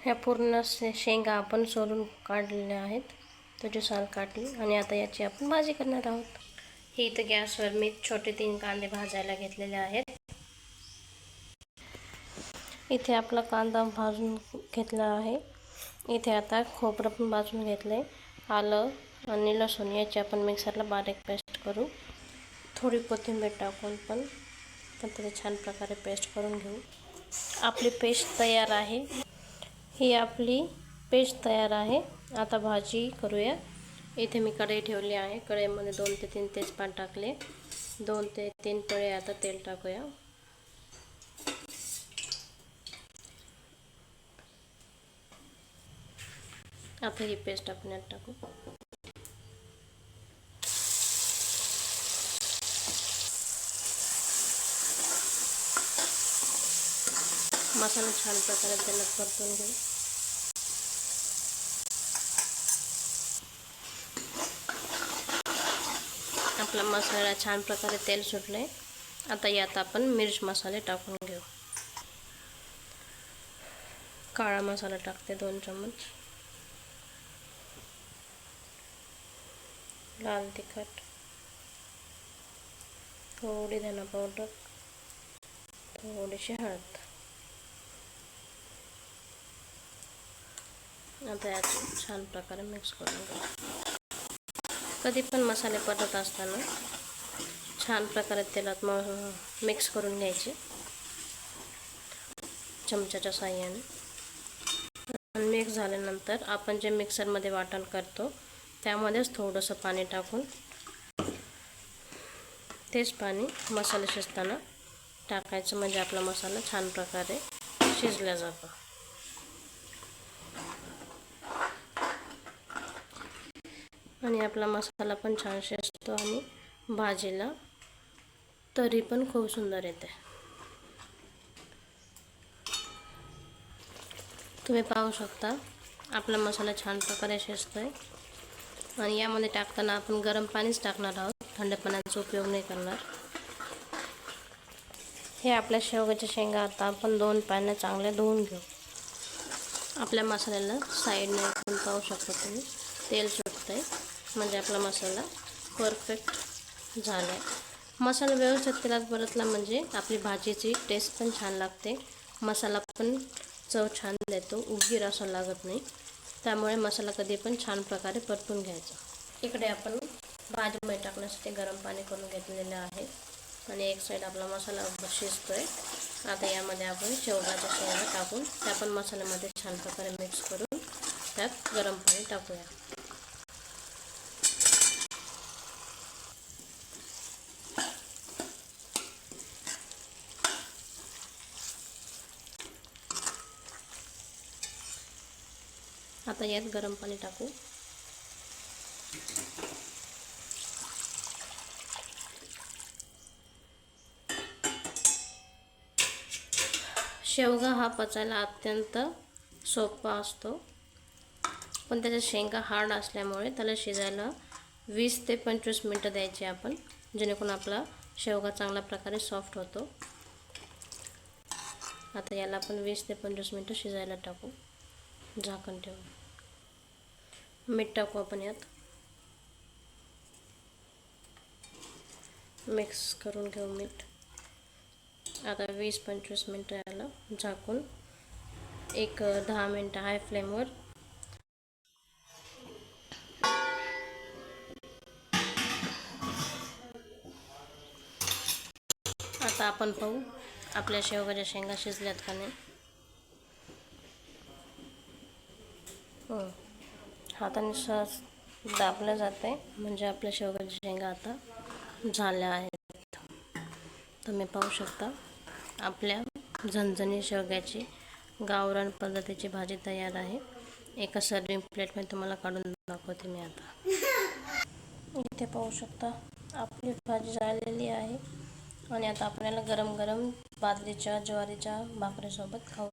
ह्या पूर्ण शेंगा आपण सोलून काढलेल्या आहेत, त्याची साल काढली आणि आता याची आपण भाजी करणार आहोत. ही इथं गॅसवर मी छोटे 3 कांदे भाजायला घेतलेले आहेत. इथे आपला कांदा भाजून घेतला आहे. इथे आता खोबरं पण भाजून घेतले. आलं आणि लसूण याची आपण मिक्सरला बारीक पेस्ट करू. थोडी कोथिंबीर टाकून पण त्याची छान प्रकारे पेस्ट करून घेऊ. आपली पेस्ट तयार आहे. ही आपली पेस्ट तयार आहे. आता भाजी करूया. इथे मी कढई ठेवली आहे. कढईमध्ये 2 ते 3 तेजपात टाकले. 2 ते 3 पळे आता तेल टाकूया. आता ही पेस्ट आपण यात टाकू. मसाला छान प्रकारे तेलात परतून घेऊ. आपला मसाला छान प्रकारे तेल सुटले. आता यात आपण मिर्च मसाले टाकून घेऊ. काळा मसाला टाकते 2 चम्मच. लाल तिखट, थोडी धना पावडर, थोडीशी हळद. आता यात छान प्रकारे मिक्स करून घेऊ. कधी पण मसाले परतत असताना छान प्रकारे तेलात मिक्स करून घ्यायचे चमच्याच्या साहाय्याने. मिक्स झाल्यानंतर आपण जे मिक्सरमध्ये वाटण करतो त्यामध्येच थोडंसं पाणी टाकून तेच पाणी मसाला शिजताना टाकायचं, म्हणजे आपला मसाला छान प्रकारे शिजला जातो. आणि आपला मसाला पण छान शिजतो आणि भाजीला तरी पण खूप सुंदर येते. तुम्ही पाहू शकता आपला मसाला छान प्रकारे शिजतोय. आणि यामध्ये टाकताना आपण गरम पाणीच टाकणार आहोत, थंड पाण्याचा उपयोग नाही करणार. हे आपल्या शेवग्याच्या शेंगा आता आपण 2 पाण्याने चांगले धुवून घेऊ. आपल्या मसाल्याला साईडने पण पाहू शकता तुम्ही तेल सुटतंय, म्हणजे आपला मसाला परफेक्ट झाला आहे. मसाला व्यवस्थित तेलात परतला म्हणजे आपली भाजीची टेस्ट पण छान लागते. मसाला पण चव छान देतो, उग्गीर असं लागत नाही. त्यामुळे मसाला कधी पण छान प्रकारे परतून घ्यायचा. इकडे आपण भाजीमध्ये टाकण्यासाठी गरम पाणी करून घेतलेलं आहे आणि एक साईड आपला मसाला शिजतोय. आता यामध्ये आपण शेवगाच्या शेंगा टाकून त्या पण मसाल्यामध्ये छान प्रकारे मिक्स करून त्यात गरम पाणी टाकूया. आता यात गरम पाणी टाकू. शेवगा हा पचायला अत्यंत सोपा असतो, पण त्याच्या शेंगा हार्ड असल्यामुळे त्याला शिजायला 20 ते 25 मिनटं द्यायचे आपण, जेणेकरून आपला शेवगा चांगल्या प्रकारे सॉफ्ट होतो. आता याला आपण 20 ते 25 मिनटं शिजायला टाकू, झाकण ठेवून. मीठ टाकू आपण यात. मिक्स करून घेऊ मीठ. आता 20-25 मिनटं याला झाकून एक 10 मिनटं हाय फ्लेमवर आता आपण पाहू आपल्या शेवगाच्या शेंगा शिजल्यात का नाही. हाताने सहज दाबलं जाते म्हणजे आपल्या शेवगाच्या शेंगा आता झाल्या आहेत. तुम्ही पाहू शकता आपल्या झणझणी शेवग्याची गावरान पद्धतीची भाजी तयार आहे. एका सर्विंग प्लेटमध्ये तुम्हाला काढून दाखवते मी आता. इथे पाहू शकता आपली भाजी झालेली आहे आणि आता आपल्याला गरम गरम बाजरीच्या ज्वारीच्या भाकरीसोबत खाऊ.